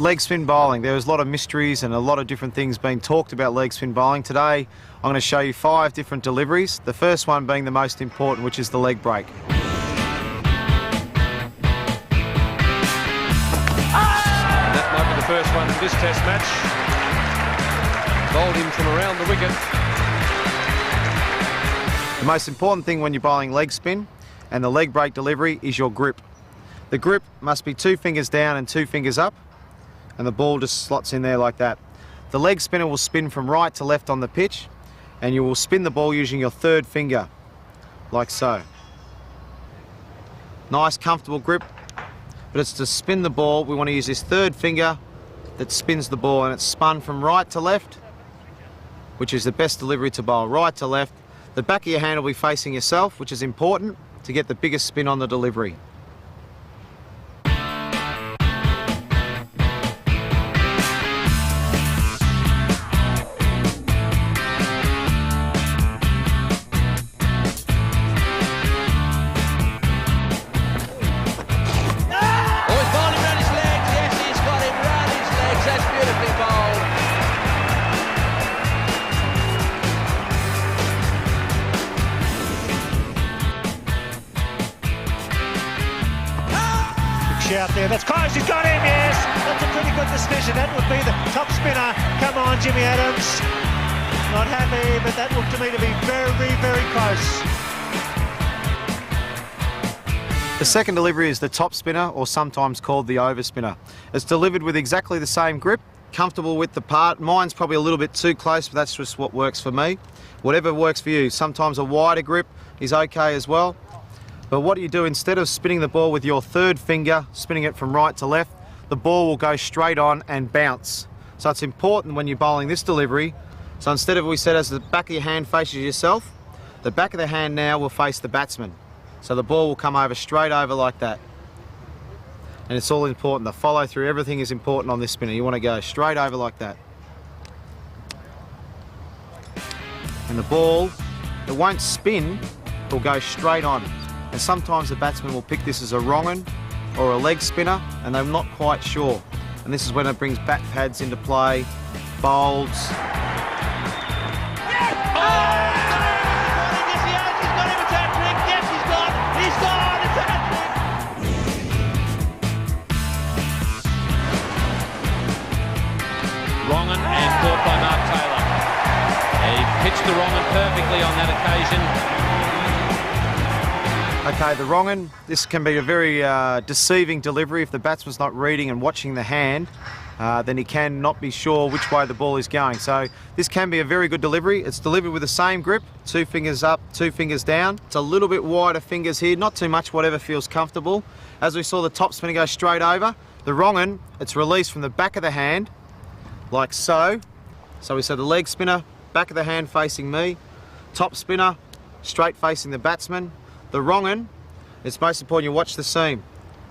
leg spin bowling. There's a lot of mysteries and a lot of different things being talked about leg spin bowling. Today I'm going to show you 5 different deliveries, the first one being the most important, which is the leg break. That might be the first one in this test match. Bowled him from around the wicket. The most important thing when you're bowling leg spin and the leg break delivery is your grip. The grip must be 2 fingers down and 2 fingers up, and the ball just slots in there like that. The leg spinner will spin from right to left on the pitch, and you will spin the ball using your 3rd finger, like so. Nice, comfortable grip, but it's to spin the ball. We want to use this 3rd finger that spins the ball, and it's spun from right to left, which is the best delivery to bowl, right to left. The back of your hand will be facing yourself, which is important to get the biggest spin on the delivery. Out there, that's close, he's got him, yes, that's a pretty good decision. That would be the top spinner. Come on, Jimmy Adams. Not happy, but that looked to me to be very, very close. The second delivery is the top spinner, or sometimes called the over spinner. It's delivered with exactly the same grip, comfortable width apart. Mine's probably a little bit too close, but that's just what works for me. Whatever works for you. Sometimes a wider grip is okay as well. But what do you do? Instead of spinning the ball with your 3rd finger, spinning it from right to left, the ball will go straight on and bounce. So it's important when you're bowling this delivery. So instead of, we said, as the back of your hand faces yourself, the back of the hand now will face the batsman. So the ball will come over straight over like that. And it's all important. The follow through, everything is important on this spinner. You want to go straight over like that. And the ball, it won't spin, it will go straight on. And sometimes the batsman will pick this as a wrong un or a leg spinner, and they're not quite sure. And this is when it brings bat pads into play, bowls. Wrong un and caught by Mark Taylor. He pitched the wrong un perfectly on that occasion. Okay, the wrong un, this can be a very deceiving delivery. If the batsman's not reading and watching the hand, then he can not be sure which way the ball is going. So this can be a very good delivery. It's delivered with the same grip, 2 fingers up, 2 fingers down. It's a little bit wider fingers here, not too much, whatever feels comfortable. As we saw the top spinner go straight over, the wrong un, it's released from the back of the hand, like so. So we said the leg spinner, back of the hand facing me, top spinner, straight facing the batsman. The wrong un, it's most important you watch the seam.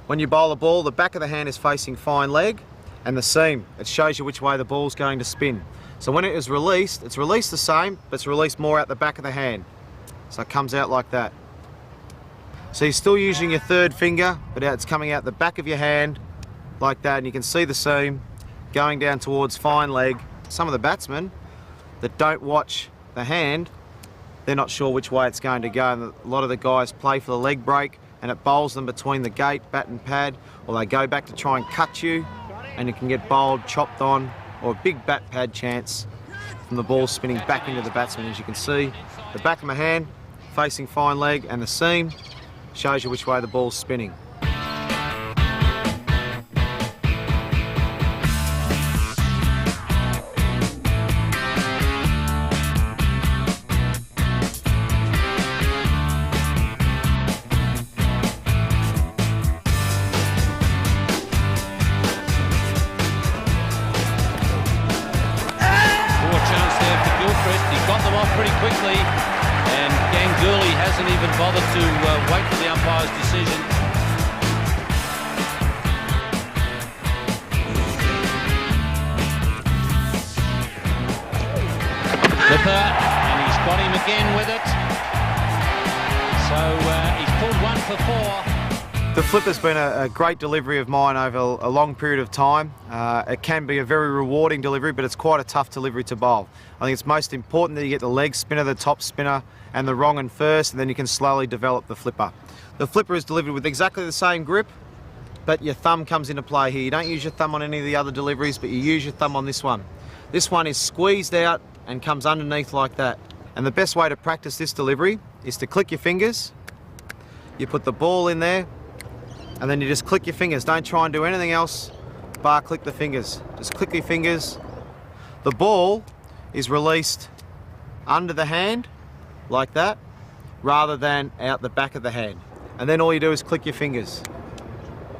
When you bowl a ball, the back of the hand is facing fine leg, and the seam, it shows you which way the ball's going to spin. So when it is released, it's released the same, but it's released more out the back of the hand. So it comes out like that. So you're still using your 3rd finger, but it's coming out the back of your hand like that, and you can see the seam going down towards fine leg. Some of the batsmen that don't watch the hand, they're not sure which way it's going to go, and a lot of the guys play for the leg break and it bowls them between the gate, bat and pad, or they go back to try and cut you and you can get bowled, chopped on, or a big bat pad chance from the ball spinning back into the batsman. As you can see, the back of my hand facing fine leg, and the seam shows you which way the ball's spinning. Pretty quickly, and Googly hasn't even bothered to wait for the umpire's decision. Clipper, and he's got him again with it. So he's pulled 1 for 4. The flipper's been a great delivery of mine over a long period of time. It can be a very rewarding delivery, but it's quite a tough delivery to bowl. I think it's most important that you get the leg spinner, the top spinner, and the wrong and first, and then you can slowly develop the flipper. The flipper is delivered with exactly the same grip, but your thumb comes into play here. You don't use your thumb on any of the other deliveries, but you use your thumb on this one. This one is squeezed out and comes underneath like that. And the best way to practice this delivery is to click your fingers. You put the ball in there, and then you just click your fingers. Don't try and do anything else bar click the fingers. Just click your fingers. The ball is released under the hand like that rather than out the back of the hand. And then all you do is click your fingers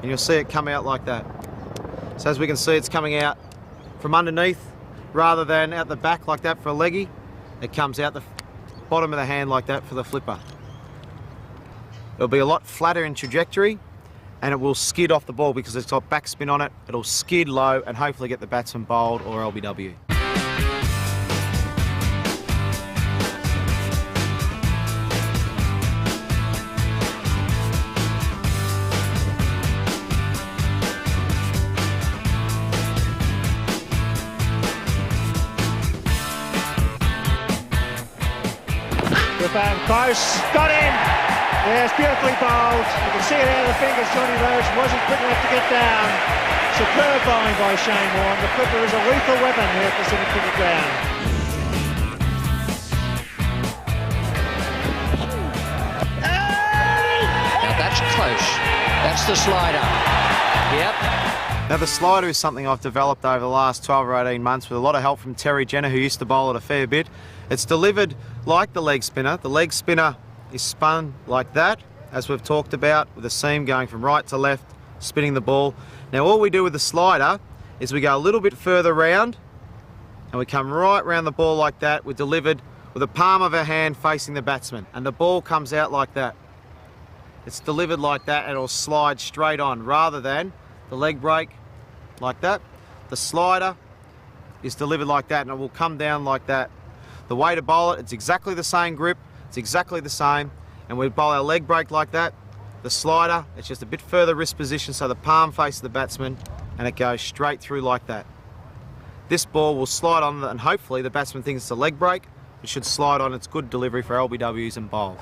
and you'll see it come out like that. So as we can see, it's coming out from underneath rather than out the back like that for a leggy. It comes out the bottom of the hand like that for the flipper. It'll be a lot flatter in trajectory, and it will skid off the ball because it's got backspin on it. It'll skid low and hopefully get the batsman bowled or LBW. Good ball, close, got in! Yes, beautifully bowled. You can see it out of the fingers. Johnny Rhodes wasn't quick enough to get down. Superb bowling by Shane Warne. The flipper is a lethal weapon here at the Pacific Cricket Ground. Now that's close. That's the slider. Yep. Now the slider is something I've developed over the last 12 or 18 months with a lot of help from Terry Jenner, who used to bowl it a fair bit. It's delivered like the leg spinner. The leg spinner is spun like that, as we've talked about, with the seam going from right to left, spinning the ball. Now all we do with the slider is we go a little bit further round and we come right round the ball like that. We're delivered with the palm of our hand facing the batsman, and the ball comes out like that. It's delivered like that and it'll slide straight on rather than the leg break like that. The slider is delivered like that and it will come down like that. The way to bowl it, it's exactly the same grip, it's exactly the same, and we bowl our leg break like that. The slider, it's just a bit further wrist position so the palm faces the batsman and it goes straight through like that. This ball will slide on and hopefully the batsman thinks it's a leg break. It should slide on. It's good delivery for LBWs and bowl.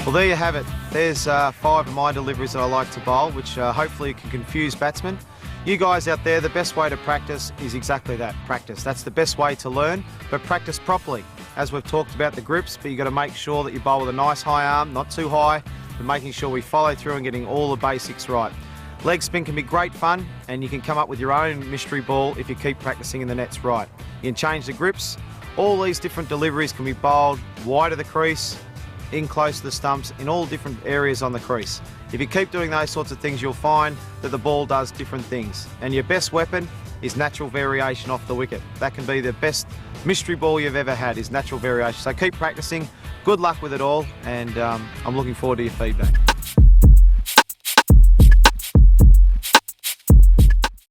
Well, there you have it. There's 5 of my deliveries that I like to bowl, which hopefully can confuse batsmen. You guys out there, the best way to practice is exactly that, practice. That's the best way to learn, but practice properly. As we've talked about the grips, but you've got to make sure that you bowl with a nice high arm, not too high, but making sure we follow through and getting all the basics right. Leg spin can be great fun, and you can come up with your own mystery ball if you keep practicing in the nets right. You can change the grips. All these different deliveries can be bowled wide of the crease, in close to the stumps, in all different areas on the crease. If you keep doing those sorts of things, you'll find that the ball does different things. And your best weapon is natural variation off the wicket. That can be the best mystery ball you've ever had, is natural variation. So keep practicing. Good luck with it all, and I'm looking forward to your feedback.